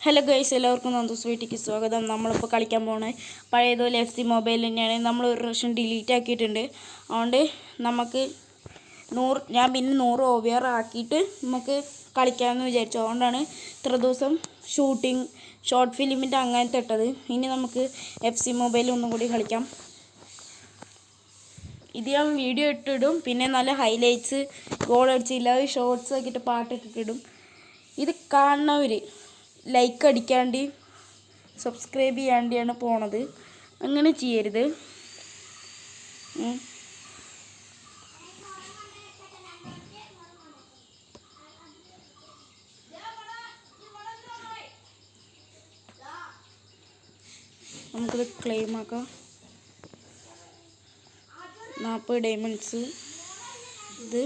Hello guys, എല്ലാവർക്കും നന്ദൂസ് വീട്ടിലേക്ക് സ്വാഗതം. നമ്മളിപ്പോൾ കളിക്കാൻ പോണേ പഴയതുപോലെ FC മൊബൈൽ തന്നെയാണ്. നമ്മൾ ഒരു പ്രാവശ്യം ഡിലീറ്റ് ആക്കിയിട്ടുണ്ട്. അതുകൊണ്ട് നമുക്ക് ഞാൻ പിന്നെ 100 OVR ആക്കിയിട്ട് നമുക്ക് കളിക്കാമെന്ന് വിചാരിച്ചു. അതുകൊണ്ടാണ് ഇത്ര ദിവസം ഷോർട്ട് ഫിലിമിൻ്റെ അങ്ങനത്തെ ഇട്ടത്. ഇനി നമുക്ക് FC മൊബൈൽ ഒന്നും കൂടി കളിക്കാം. ഇത് ഞാൻ വീഡിയോ ഇട്ടിടും, പിന്നെ നല്ല ഹൈലൈറ്റ്സ്, ഗോൾ അടിച്ചില്ല ഷോർട്സ് ആക്കിയിട്ട് പാട്ടിട്ടിട്ടിടും. ഇത് കാണുന്നവർ ലൈക്ക് അടിക്കാണ്ട് സബ്സ്ക്രൈബ് ചെയ്യാണ്ടാണ് പോണത്. അങ്ങനെ ചെയ്യരുത്. നമുക്കിത് ക്ലെയിം ആക്കാം. 40 ഡയമണ്ട്സ്, ഇത്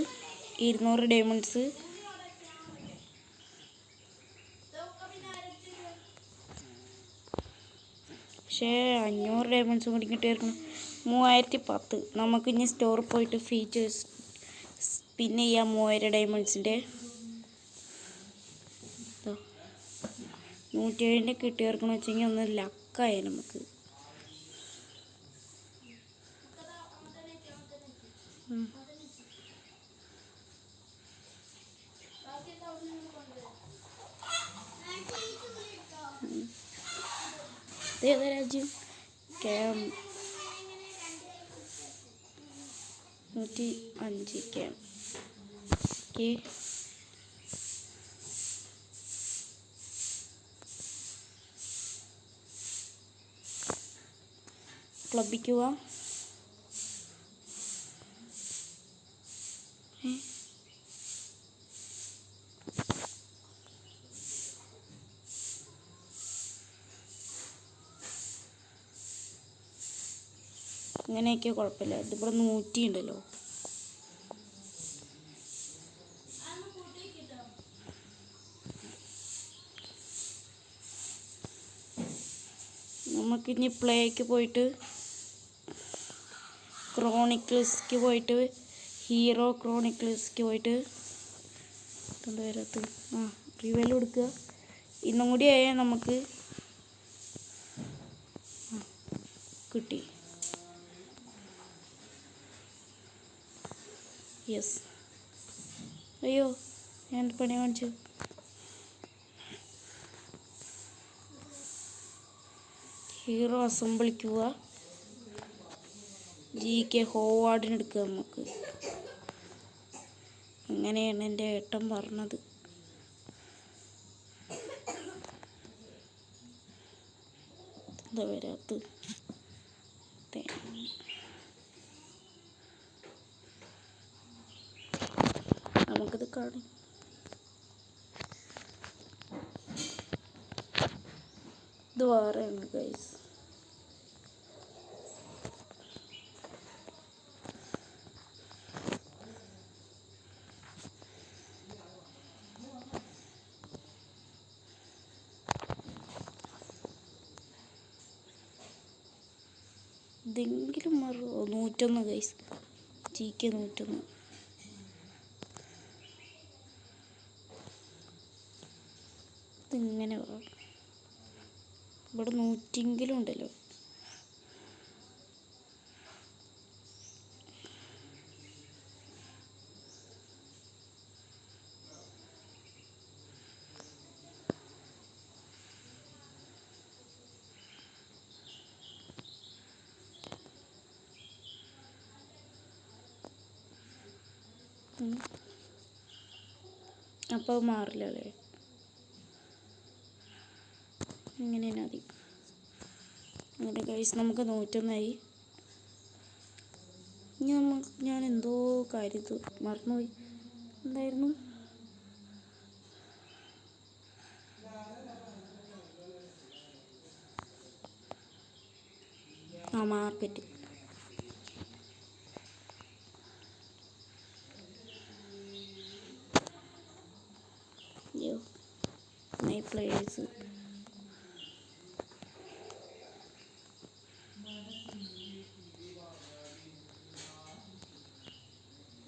200 ഡയമണ്ട്സ്, പക്ഷേ 500 ഡയമണ്ട്സും കൂടി കിട്ടിയിരിക്കണം. 3010. നമുക്ക് ഇനി സ്റ്റോറിൽ പോയിട്ട് ഫീച്ചേഴ്സ് സ്പിൻ ചെയ്യാം. 3000 ഡയമണ്ട്സിൻ്റെ 107 കിട്ടിയിരിക്കണം വെച്ചെങ്കിൽ ഒന്ന് ലക്കായ നമുക്ക്. ഏതാ രാജ്യം? 105 ക്യാം. ഓക്കെ, ക്ലബിക്ക് പോവാം. ഇങ്ങനെയൊക്കെ കുഴപ്പമില്ല. ഇതിവിടെ 100 ഉണ്ടല്ലോ. നമുക്കിനി പ്ലേക്ക് പോയിട്ട് ക്രോണിക്കിൾസ്ക്ക് പോയിട്ട് ഹീറോ ക്രോണിക്കിൾസ്ക്ക് പോയിട്ട് വരാത്ത റിവൽ കൊടുക്കുക. ഇന്നും കൂടി ആയാൽ നമുക്ക് കിട്ടി. യെസ്. അയ്യോ, ഞാൻ പണി കാണിച്ചു. ഹീറോ അസംബിളിക്ക് പോവുക. GK ഹോവാർഡിന് എടുക്കുക നമുക്ക്. അങ്ങനെയാണ് എൻ്റെ ഏട്ടൻ പറഞ്ഞത്. എന്താ വരാത്ത? നമുക്കിത് കാണാം. ഇത് വേറെയാണ് ഗൈസ്. ഇതെങ്കിലും 101 ഗൈസ്. GK 101. ഇതിങ്ങനെ ഇവിടെ 100 ഉണ്ടല്ലോ. അപ്പോൾ മാറില്ല അല്ലേ? ഇങ്ങനെ മതി. അങ്ങനെ ഗൈസ്, നമുക്ക് 101 ഇനി ഞാൻ എന്തോ കാര്യത്ത് മറന്നുപോയി. എന്തായിരുന്നു? മാർക്കറ്റ്. പ്ലേയേഴ്സ്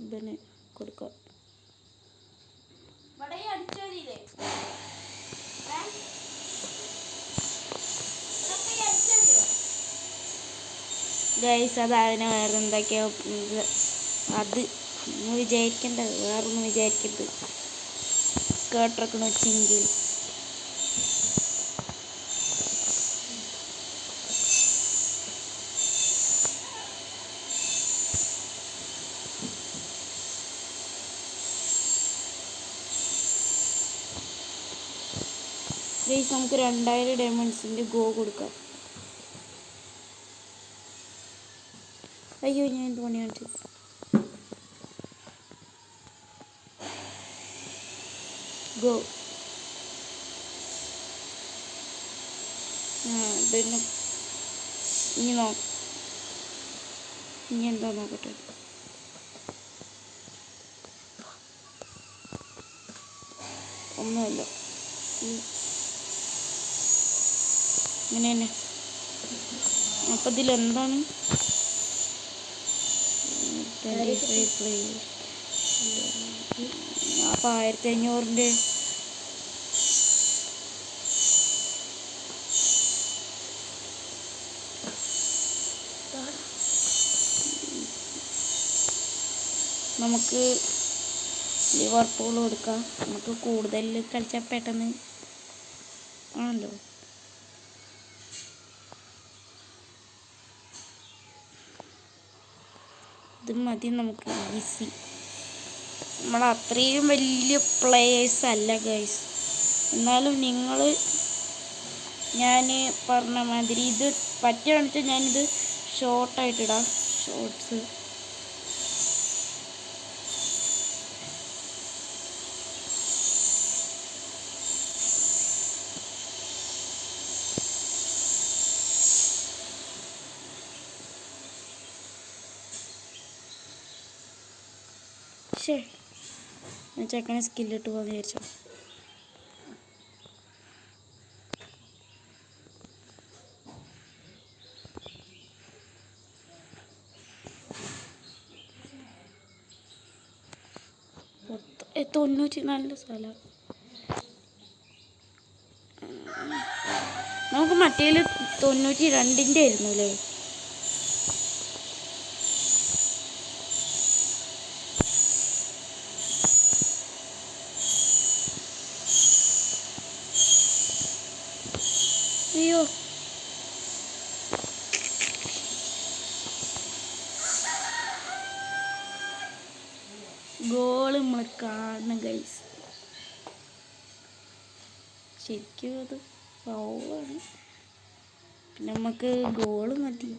ഇവന് കൊടുക്കാം. ഗൈസ് അതാണ് വേറെ എന്തൊക്കെയോ അത് വിചാരിക്കേണ്ടത്, വേറൊന്നും വിചാരിക്കരുത്. സ്കേർട്ടൊക്കെ വെച്ചെങ്കിൽ ഗൈസ് നമുക്ക് 2000 ഡയമണ്ട്സിൻ്റെ ഗോ കൊടുക്കാം. അയ്യോ ഞാൻ എന്ത് പണി കാണിച്ചു. ഗോ പിന്നെ ഇനി എന്താ നോക്കട്ടെ. ഒന്നുമല്ല, ഇങ്ങനെ തന്നെ. അപ്പം ഇതിലെന്താണ് 25 പ്ലേയേഴ്സ്. അപ്പം 1500-ൻ്റെ നമുക്ക് ലിവർപൂൾ കൊടുക്കാം. നമുക്ക് കൂടുതൽ കളിച്ചാൽ പെട്ടെന്ന് ആണല്ലോ. ഇത് മതി നമുക്ക്, ഈസി. നമ്മൾ അത്രയും വലിയ പ്ലേയേഴ്സ് അല്ല ഗൈസ്. എന്നാലും നിങ്ങൾ ഞാൻ പറഞ്ഞ മാതിരി ഇത് പറ്റുകയാണെന്ന് വെച്ചാൽ ഞാനിത് ഷോർട്ടായിട്ടിടാം. ഷോർട്സ് ഞാൻ ചെക്കനെ സ്കില്ലിട്ട് പോകാൻ വിചാരിച്ചു. തൊണ്ണൂറ്റി നല്ല സ്ഥലം. നമുക്ക് മറ്റേൽ 92-ൻ്റെ ആയിരുന്നു അല്ലേ? അയ്യോ ഗോള് നമ്മൾ കാണണം ഗൈസ്. ശരിക്കും അത് ഫൗളാണ്. പിന്നെ നമുക്ക് ഗോള് മതി.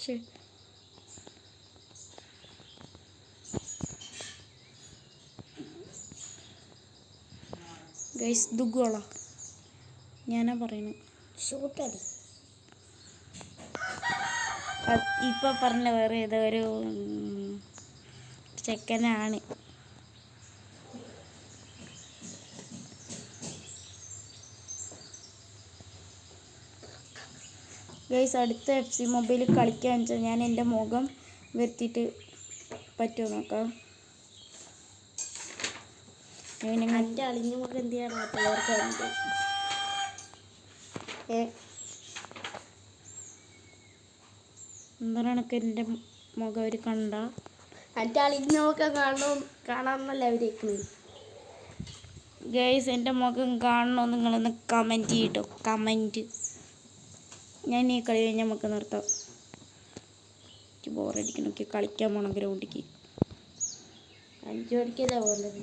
ശരി ഗൈസ്, ഇത് ഗോളാ ഞാനാ പറയുന്നത്. ഷൂട്ടടി ഇപ്പം പറഞ്ഞ വേറെ ഏതോ ഒരു ചെക്കനാണ്. ഗൈസ് അടുത്ത FC മൊബൈൽ കളിക്കാൻ വെച്ചാൽ ഞാൻ എൻ്റെ മുഖം വരുത്തിയിട്ട് പറ്റുമോ നോക്കാം. എൻ്റെ അളിഞ്ഞ മുഖം എന്ത് ചെയ്യാൻ മറ്റുള്ളവർക്ക് എന്താണൊക്കെ എൻ്റെ മുഖം അവർ കണ്ട എൻ്റെ അളിഞ്ഞ മുഖം കാണാമെന്നല്ല അവരേക്കുന്നത്. ഗൈസ് എൻ്റെ മുഖം കാണണോ നിങ്ങളൊന്ന് കമൻറ്റ് ചെയ്യട്ടോ, കമൻറ്റ്. ഞാൻ ഈ കളി കഴിഞ്ഞാൽ നമുക്ക് നിർത്താം. എനിക്ക് ബോറടിക്കണമൊക്കെ കളിക്കാൻ പോകണം ഗ്രൗണ്ടിലേക്ക്. 5 മണിക്കല്ലേ പോകുന്നത്?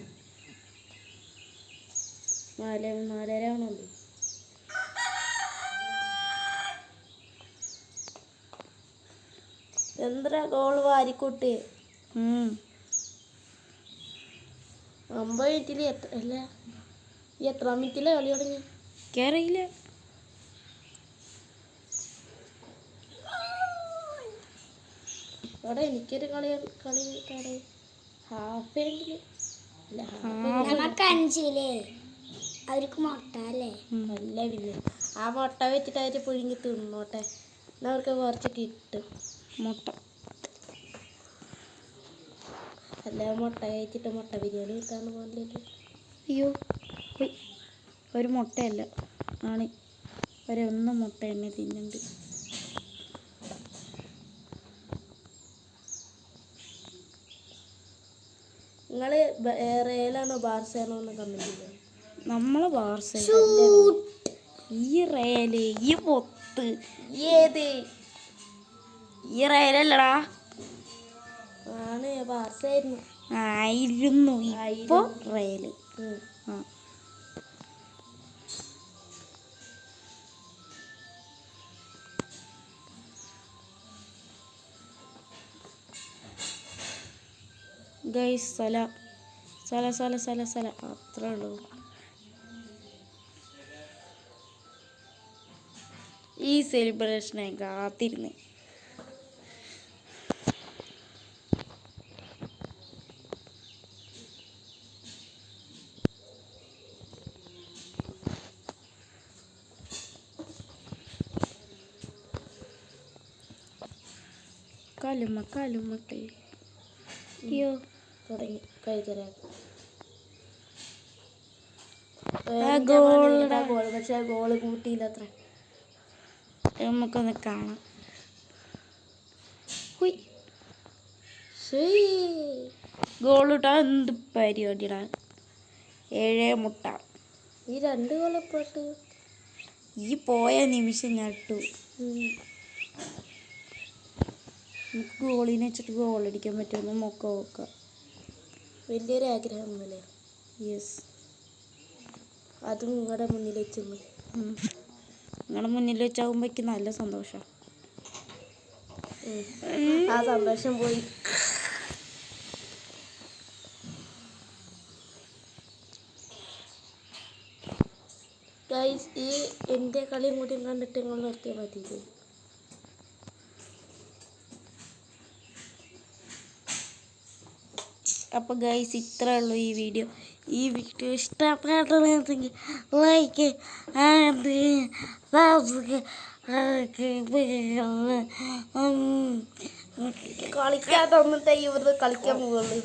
4:30 ആവണുള്ളൂ. എന്താ ഗോള് വാരിക്കൂട്ട് 50 മിനിറ്റിൽ അല്ല എത്ര മിനിറ്റിലെ കളി തുടങ്ങി കേറിയില്ല. അവിടെ എനിക്കൊരു കളി ഹാഫ് ടൈമില് നമുക്ക് 5 അവർക്ക് മുട്ട അല്ലേ? അല്ല പിന്നെ ആ മുട്ട വെച്ചിട്ട് അവർ പുഴുങ്ങി തിന്നോട്ടെ, അവർക്ക് കുറച്ച് കിട്ടും മുട്ട. അല്ല മുട്ട കഴിച്ചിട്ട് മുട്ട ബിരിയാണി കിട്ടാന്ന് പറഞ്ഞില്ലേ? അയ്യോ പോയി. ഒരു മുട്ടയല്ല ആണ്, ഒരൊന്ന് മുട്ട തന്നെ തിന്നുന്നുണ്ട്. നിങ്ങൾ റയലാണോ ബാർസയാണോ എന്ന് കമന്റ് ചെയ്യാം. നമ്മളെ ബാർസ. ഈ റയല് ഈ പൊത്ത് ഏത് ഈ റയലല്ലടാ. ആണ് ബാർസയായിരുന്നു. ആയിരുന്നു, ഇപ്പൊ റയല്. ആ ഗൈസ് സല സല സല സല സല അത്രേ ഉള്ളൂ. ഈ സെലിബ്രേഷനായി കാത്തിരുന്ന്. കാലുമ്മ അയ്യോ തുടങ്ങി കഴിക്കരാ. ഗോൾ പക്ഷെ ഗോള് കൂട്ടിയില്ല അത്ര. നമുക്കൊന്ന് കാണാം. ഗോളിട്ടാ എന്ത് പരിപാടിടാ. 7 മുട്ട. ഈ 2 ഗോളപ്പെട്ട് ഈ പോയ നിമിഷം ഞട്ടു. നമുക്ക് ഗോളിനെ വെച്ചിട്ട് ഗോളടിക്കാൻ പറ്റുമെന്ന് നോക്കാം. വലിയൊരു ആഗ്രഹമൊന്നുമല്ലേ? യെസ്, അതും നിങ്ങളുടെ മുന്നിൽ വെച്ചെന്ന്. നിങ്ങളുടെ മുന്നിൽ വെച്ചാകുമ്പോഴേക്ക് നല്ല സന്തോഷം. ആ സന്തോഷം പോയി. ഗൈസ്, ഈ എൻ്റെ കളിയും കൂടി കണ്ടിട്ട് നിങ്ങൾ നിർത്തിയാൽ മതി. അപ്പോൾ ഗൈസ് ഇത്രേ ഉള്ളൂ ഈ വീഡിയോ. ഈ വീഡിയോ ഇഷ്ടപ്പെട്ടെങ്കിൽ ലൈക്ക് ആൻഡ് കളിക്കാതെ വന്നിട്ടേ ഇവിടുന്ന് കളിക്കാൻ പോകുള്ളൂ.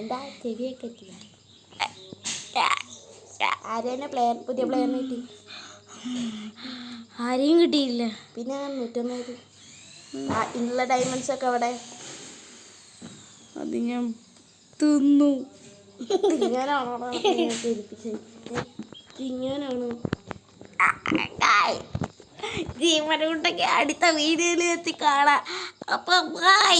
എന്താ ചെവിയൊക്കെ ആരെന്നെ പുതിയ പ്ലെയറിനെ കിട്ടി? ആരെയും കിട്ടിയില്ല. പിന്നെ 101 ഉള്ള ഡയമണ്ട്സ് ഒക്കെ അവിടെ. അത് ഞാൻ തിന്നു. തിങ്ങാനാണോ തിങ്ങാനാണോ? ജീവനുണ്ടെങ്കിൽ അടുത്ത വീഡിയോയിൽ എത്തി കാണാം. അപ്പം ബൈ.